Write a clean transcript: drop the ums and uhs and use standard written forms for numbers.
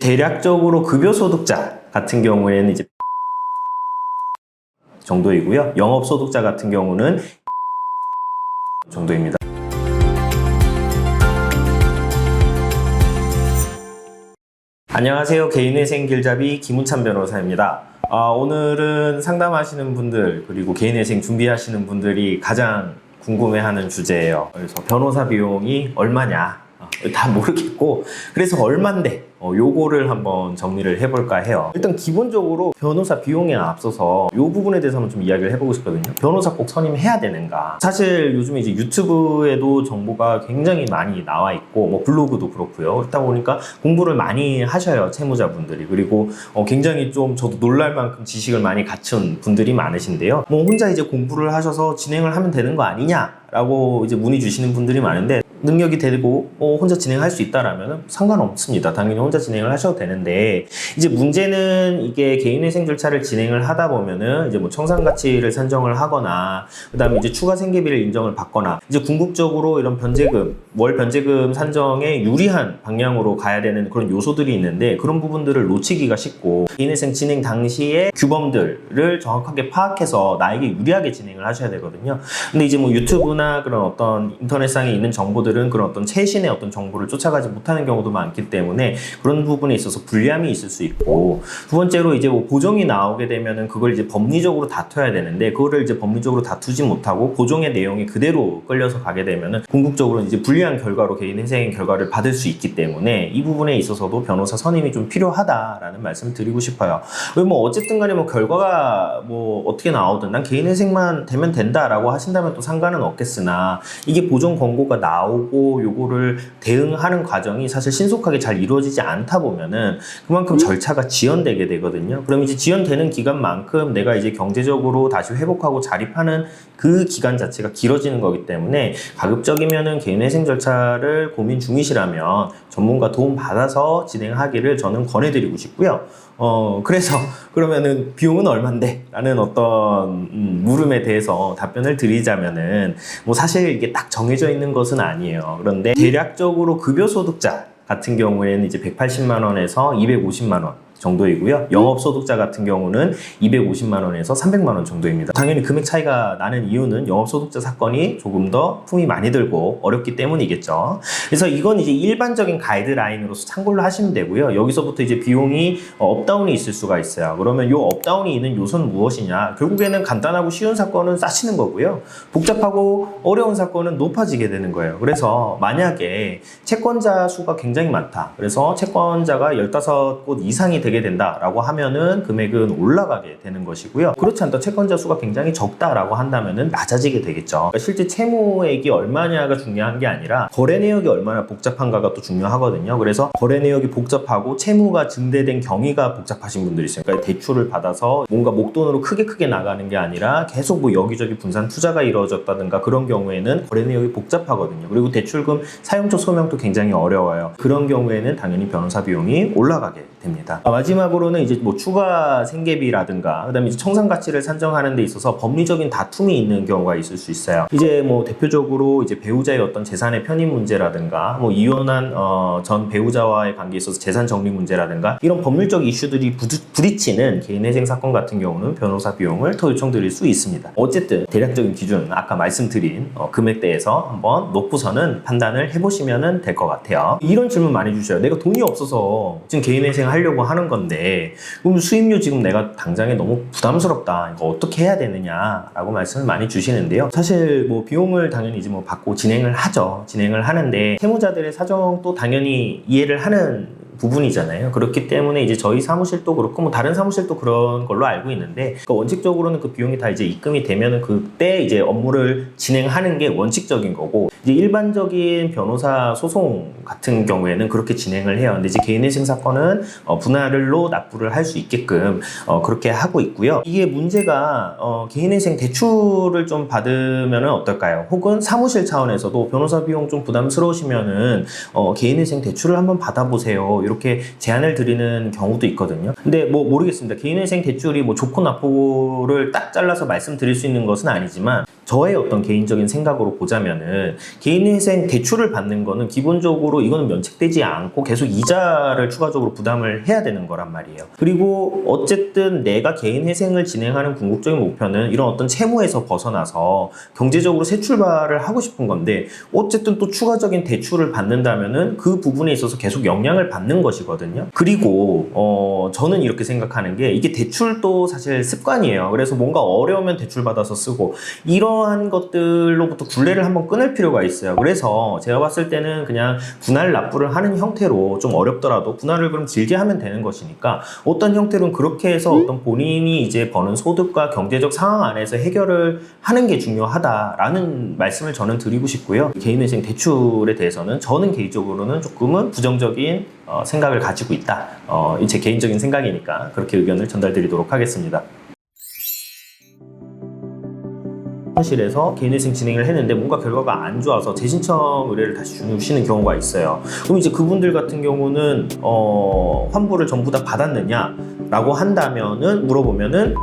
대략적으로 급여소득자 같은 경우에는 이제 정도이고요. 영업소득자 같은 경우는 정도입니다. 안녕하세요. 개인회생 길잡이 김우찬 변호사입니다. 오늘은 상담하시는 분들 그리고 개인회생 준비하시는 분들이 가장 궁금해하는 주제예요. 그래서 변호사 비용이 얼마냐 다 모르겠고 그래서 얼만데 요거를 한번 정리를 해볼까 해요. 일단 기본적으로 변호사 비용에 앞서서 요 부분에 대해서는 좀 이야기를 해보고 싶거든요. 변호사 꼭 선임해야 되는가? 사실 요즘에 이제 유튜브에도 정보가 굉장히 많이 나와 있고 뭐 블로그도 그렇고요. 그렇다 보니까 공부를 많이 하셔요, 채무자분들이. 그리고 굉장히 좀 저도 놀랄 만큼 지식을 많이 갖춘 분들이 많으신데요. 뭐 혼자 이제 공부를 하셔서 진행을 하면 되는 거 아니냐라고 이제 문의 주시는 분들이 많은데, 능력이 되고 혼자 진행할 수 있다라면 상관없습니다. 당연히 혼자 진행을 하셔도 되는데, 이제 문제는 이게 개인회생 절차를 진행을 하다 보면은 이제 뭐 청산가치를 산정을 하거나 그다음에 이제 추가 생계비를 인정을 받거나 이제 궁극적으로 이런 변제금, 월 변제금 산정에 유리한 방향으로 가야 되는 그런 요소들이 있는데, 그런 부분들을 놓치기가 쉽고 개인회생 진행 당시에 규범들을 정확하게 파악해서 나에게 유리하게 진행을 하셔야 되거든요. 근데 이제 뭐 유튜브나 그런 어떤 인터넷상에 있는 정보들은 그런 어떤 최신의 어떤 정보를 쫓아가지 못하는 경우도 많기 때문에 그런 부분에 있어서 불리함이 있을 수 있고, 두 번째로 이제 뭐 보정이 나오게 되면은 그걸 이제 법리적으로 다퉈야 되는데, 그거를 이제 법리적으로 다투지 못하고 보정의 내용이 그대로 끌려서 가게 되면은 궁극적으로 이제 불리한 결과로 개인회생 결과를 받을 수 있기 때문에 이 부분에 있어서도 변호사 선임이 좀 필요하다라는 말씀을 드리고 싶어요. 뭐 어쨌든 간에 뭐 결과가 뭐 어떻게 나오든 난 개인회생만 되면 된다라고 하신다면 또 상관은 없겠으나, 이게 보정 권고가 나오고 요거를 대응하는 과정이 사실 신속하게 잘 이루어지지 않다 보면은 그만큼 절차가 지연되게 되거든요. 그럼 이제 지연되는 기간만큼 내가 이제 경제적으로 다시 회복하고 자립하는 그 기간 자체가 길어지는 거기 때문에, 가급적이면은 개인회생 절차를 고민 중이시라면 전문가 도움 받아서 진행하기를 저는 권해드리고 싶고요. 그래서 그러면은 비용은 얼만데? 라는 어떤 물음에 대해서 답변을 드리자면은, 뭐 사실 이게 딱 정해져 있는 것은 아니에요. 그런데 대략적으로 급여소득자 같은 경우에는 이제 180만 원에서 250만 원 정도이고요. 영업소득자 같은 경우는 250만 원에서 300만 원 정도입니다. 당연히 금액 차이가 나는 이유는 영업소득자 사건이 조금 더 품이 많이 들고 어렵기 때문이겠죠. 그래서 이건 이제 일반적인 가이드라인으로서 참고를 하시면 되고요. 여기서부터 이제 비용이 업다운이 있을 수가 있어요. 그러면 이 업다운이 있는 요소는 무엇이냐? 결국에는 간단하고 쉬운 사건은 싸지는 거고요. 복잡하고 어려운 사건은 높아지게 되는 거예요. 그래서 만약에 채권자 수가 굉장히 많다. 그래서 채권자가 15곳 이상이 되게 된다라고 하면은 금액은 올라가게 되는 것이고요. 그렇지 않다, 채권자 수가 굉장히 적다라고 한다면은 낮아지게 되겠죠. 그러니까 실제 채무액이 얼마냐가 중요한 게 아니라 거래 내역이 얼마나 복잡한가가 또 중요하거든요. 그래서 거래 내역이 복잡하고 채무가 증대된 경위가 복잡하신 분들이 있어요. 그러니까 대출을 받아서 뭔가 목돈으로 크게 나가는 게 아니라 계속 뭐 여기저기 분산 투자가 이루어졌다든가 그런 경우에는 거래 내역이 복잡하거든요. 그리고 대출금 사용처 소명도 굉장히 어려워요. 그런 경우에는 당연히 변호사 비용이 올라가게 됩니다. 마지막으로는 이제 뭐 추가 생계비라든가 그다음에 이제 청산가치를 산정하는 데 있어서 법리적인 다툼이 있는 경우가 있을 수 있어요. 이제 뭐 대표적으로 이제 배우자의 어떤 재산의 편입 문제라든가 뭐 이혼한 전 배우자와의 관계에 있어서 재산 정리 문제라든가 이런 법률적 이슈들이 부딪히는 개인회생 사건 같은 경우는 변호사 비용을 더 요청드릴 수 있습니다. 어쨌든 대략적인 기준 아까 말씀드린 금액대에서 한번 놓고서는 판단을 해보시면 될 것 같아요. 이런 질문 많이 주셔요. 내가 돈이 없어서 지금 개인회생 하려고 하는 건데 그럼 수입료 지금 내가 당장에 너무 부담스럽다, 이거 어떻게 해야 되느냐라고 말씀을 많이 주시는데요. 사실 뭐 비용을 당연히 이제 뭐 받고 진행을 하죠. 진행을 하는데 채무자들의 사정도 당연히 이해를 하는 부분이잖아요. 그렇기 때문에 이제 저희 사무실도 그렇고 뭐 다른 사무실도 그런 걸로 알고 있는데, 그러니까 원칙적으로는 그 비용이 다 이제 입금이 되면은 그때 이제 업무를 진행하는 게 원칙적인 거고, 이제 일반적인 변호사 소송 같은 경우에는 그렇게 진행을 해요. 근데 이제 개인회생 사건은 분할로 납부를 할 수 있게끔 그렇게 하고 있고요. 이게 문제가 개인회생 대출을 좀 받으면은 어떨까요? 혹은 사무실 차원에서도 변호사 비용 좀 부담스러우시면은 개인회생 대출을 한번 받아보세요, 이렇게 제안을 드리는 경우도 있거든요. 근데 뭐 모르겠습니다. 개인회생 대출이 뭐 좋고 나쁘고를 딱 잘라서 말씀드릴 수 있는 것은 아니지만 저의 어떤 개인적인 생각으로 보자면은 개인회생 대출을 받는 거는 기본적으로 이거는 면책되지 않고 계속 이자를 추가적으로 부담을 해야 되는 거란 말이에요. 그리고 어쨌든 내가 개인회생을 진행하는 궁극적인 목표는 이런 어떤 채무에서 벗어나서 경제적으로 새 출발을 하고 싶은 건데 어쨌든 또 추가적인 대출을 받는다면은 그 부분에 있어서 계속 영향을 받는 것이거든요. 그리고 저는 이렇게 생각하는 게 이게 대출도 사실 습관이에요. 그래서 뭔가 어려우면 대출 받아서 쓰고 이러한 것들로부터 굴레를 한번 끊을 필요가 있어요. 그래서 제가 봤을 때는 그냥 분할 납부를 하는 형태로 좀 어렵더라도 분할을 그럼 길게 하면 되는 것이니까 어떤 형태로는 그렇게 해서 어떤 본인이 이제 버는 소득과 경제적 상황 안에서 해결을 하는 게 중요하다라는 말씀을 저는 드리고 싶고요. 개인회생 대출에 대해서는 저는 개인적으로는 조금은 부정적인 생각을 가지고 있다. 제 개인적인 생각이니까 그렇게 의견을 전달드리도록 하겠습니다. 사무실에서 개인회생 진행을 했는데 뭔가 결과가 안 좋아서 재신청 의뢰를 다시 주시는 경우가 있어요. 그럼 이제 그분들 같은 경우는 환불을 전부 다 받았느냐? 라고 한다면은 물어보면은